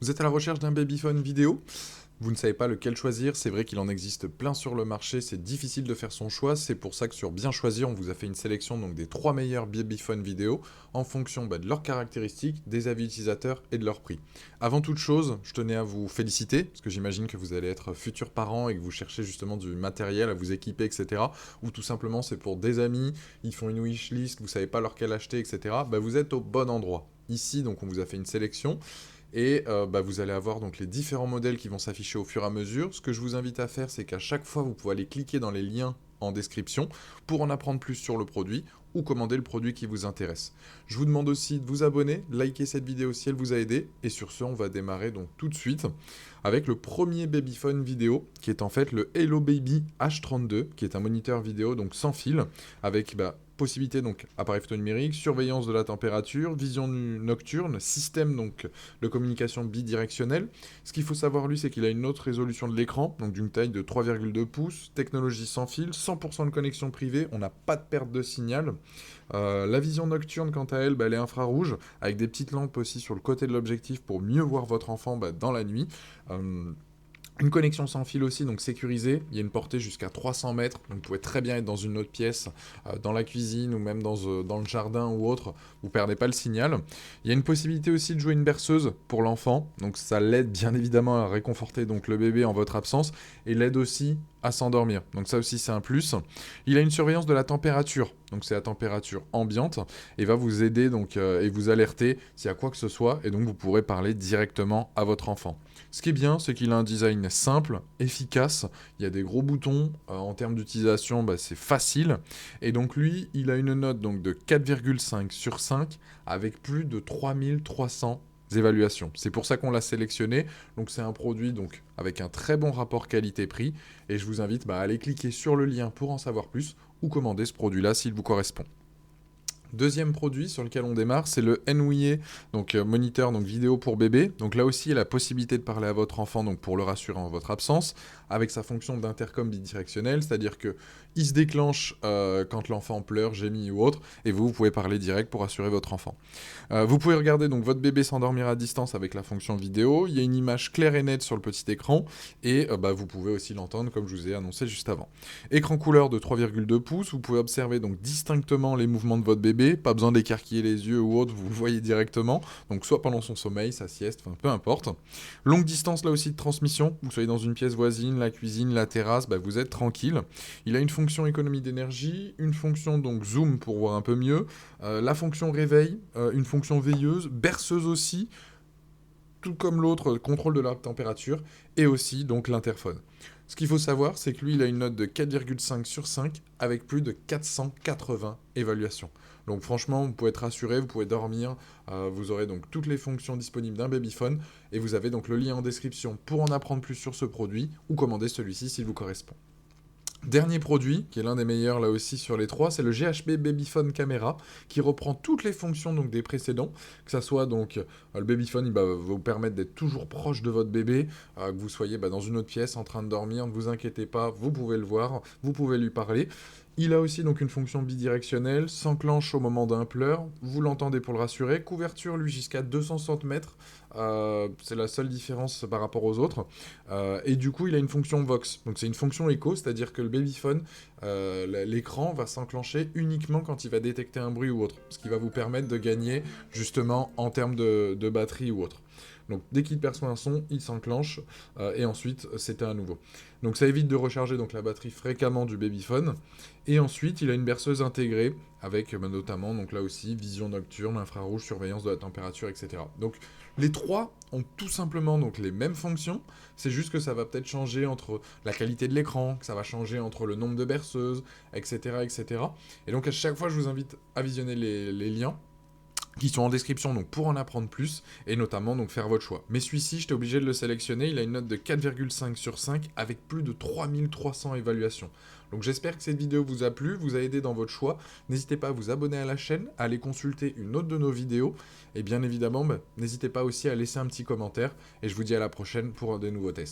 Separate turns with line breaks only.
Vous êtes à la recherche d'un babyphone vidéo? Vous ne savez pas lequel choisir, c'est vrai qu'il en existe plein sur le marché, c'est difficile de faire son choix, c'est pour ça que sur Bien Choisir, on vous a fait une sélection donc, des 3 meilleurs babyphones vidéo en fonction de leurs caractéristiques, des avis utilisateurs et de leur prix. Avant toute chose, je tenais à vous féliciter, parce que j'imagine que vous allez être futurs parents et que vous cherchez justement du matériel à vous équiper, etc. Ou tout simplement c'est pour des amis, ils font une wishlist, vous savez pas lequel acheter, etc. Vous êtes au bon endroit. Ici, donc, on vous a fait une sélection. Et vous allez avoir donc les différents modèles qui vont s'afficher au fur et à mesure. Ce que je vous invite à faire, c'est qu'à chaque fois, vous pouvez aller cliquer dans les liens en description pour en apprendre plus sur le produit ou commander le produit qui vous intéresse. Je vous demande aussi de vous abonner, liker cette vidéo si elle vous a aidé. Et sur ce, on va démarrer donc tout de suite avec le premier babyphone vidéo qui est en fait le Hello Baby H32, qui est un moniteur vidéo donc sans fil avec possibilité donc appareil photo numérique, surveillance de la température, vision nocturne, système donc de communication bidirectionnelle. Ce qu'il faut savoir lui, c'est qu'il a une autre résolution de l'écran, donc d'une taille de 3,2 pouces, technologie sans fil, 100% de connexion privée, on n'a pas de perte de signal. La vision nocturne, quant à elle, elle est infrarouge, avec des petites lampes aussi sur le côté de l'objectif pour mieux voir votre enfant dans la nuit. Une connexion sans fil aussi, donc sécurisée. Il y a une portée jusqu'à 300 mètres, donc vous pouvez très bien être dans une autre pièce, dans la cuisine ou même dans le jardin ou autre. Vous perdez pas le signal. Il y a une possibilité aussi de jouer une berceuse pour l'enfant, donc ça l'aide bien évidemment à réconforter donc le bébé en votre absence et l'aide aussi à s'endormir. Donc ça aussi c'est un plus. Il a une surveillance de la température, donc c'est la température ambiante et va vous aider donc et vous alerter s'il y a quoi que ce soit et donc vous pourrez parler directement à votre enfant. Ce qui est bien, c'est qu'il a un design simple, efficace, il y a des gros boutons, en termes d'utilisation, c'est facile, et donc lui, il a une note donc, de 4,5 sur 5, avec plus de 3300 évaluations. C'est pour ça qu'on l'a sélectionné, donc c'est un produit donc, avec un très bon rapport qualité-prix, et je vous invite à aller cliquer sur le lien pour en savoir plus, ou commander ce produit-là s'il vous correspond. Deuxième produit sur lequel on démarre, c'est le Enouiller, donc moniteur donc vidéo pour bébé. Donc là aussi, il y a la possibilité de parler à votre enfant donc pour le rassurer en votre absence, avec sa fonction d'intercom bidirectionnel, c'est-à-dire que il se déclenche quand l'enfant pleure, gémit ou autre, et vous pouvez parler direct pour rassurer votre enfant. Vous pouvez regarder donc votre bébé s'endormir à distance avec la fonction vidéo. Il y a une image claire et nette sur le petit écran, et vous pouvez aussi l'entendre comme je vous ai annoncé juste avant. Écran couleur de 3,2 pouces. Vous pouvez observer donc distinctement les mouvements de votre bébé. Pas besoin d'écarquiller les yeux ou autre, vous le voyez directement. Donc soit pendant son sommeil, sa sieste, peu importe. Longue distance là aussi de transmission. Vous soyez dans une pièce voisine, la cuisine, la terrasse, vous êtes tranquille. Il a une fonction économie d'énergie, une fonction donc zoom pour voir un peu mieux, la fonction réveil, une fonction veilleuse, berceuse aussi, tout comme l'autre, contrôle de la température, et aussi donc l'interphone. Ce qu'il faut savoir, c'est que lui, il a une note de 4,5 sur 5 avec plus de 480 évaluations. Donc franchement, vous pouvez être rassuré, vous pouvez dormir, vous aurez donc toutes les fonctions disponibles d'un babyphone, et vous avez donc le lien en description pour en apprendre plus sur ce produit, ou commander celui-ci s'il vous correspond. Dernier produit, qui est l'un des meilleurs là aussi sur les trois, c'est le GHB Babyphone Camera, qui reprend toutes les fonctions donc, des précédents, que ça soit donc le babyphone, il va vous permettre d'être toujours proche de votre bébé, que vous soyez dans une autre pièce en train de dormir, ne vous inquiétez pas, vous pouvez le voir, vous pouvez lui parler. Il a aussi donc une fonction bidirectionnelle, s'enclenche au moment d'un pleur, vous l'entendez pour le rassurer, couverture lui jusqu'à 260 mètres, c'est la seule différence par rapport aux autres, et du coup il a une fonction Vox, donc c'est une fonction écho, c'est-à-dire que le babyphone, l'écran va s'enclencher uniquement quand il va détecter un bruit ou autre, ce qui va vous permettre de gagner justement en termes de batterie ou autre. Donc dès qu'il perçoit un son, il s'enclenche et ensuite c'est à nouveau. Donc ça évite de recharger donc, la batterie fréquemment du babyphone. Et ensuite il a une berceuse intégrée avec notamment donc là aussi vision nocturne, infrarouge, surveillance de la température, etc. Donc les trois ont tout simplement donc les mêmes fonctions, c'est juste que ça va peut-être changer entre la qualité de l'écran, que ça va changer entre le nombre de berceuses, etc. etc. Et donc à chaque fois je vous invite à visionner les liens qui sont en description donc pour en apprendre plus et notamment donc faire votre choix. Mais celui-ci, j'étais obligé de le sélectionner, il a une note de 4,5 sur 5 avec plus de 3300 évaluations. Donc j'espère que cette vidéo vous a plu, vous a aidé dans votre choix. N'hésitez pas à vous abonner à la chaîne, à aller consulter une autre de nos vidéos et bien évidemment, n'hésitez pas aussi à laisser un petit commentaire et je vous dis à la prochaine pour des nouveaux tests.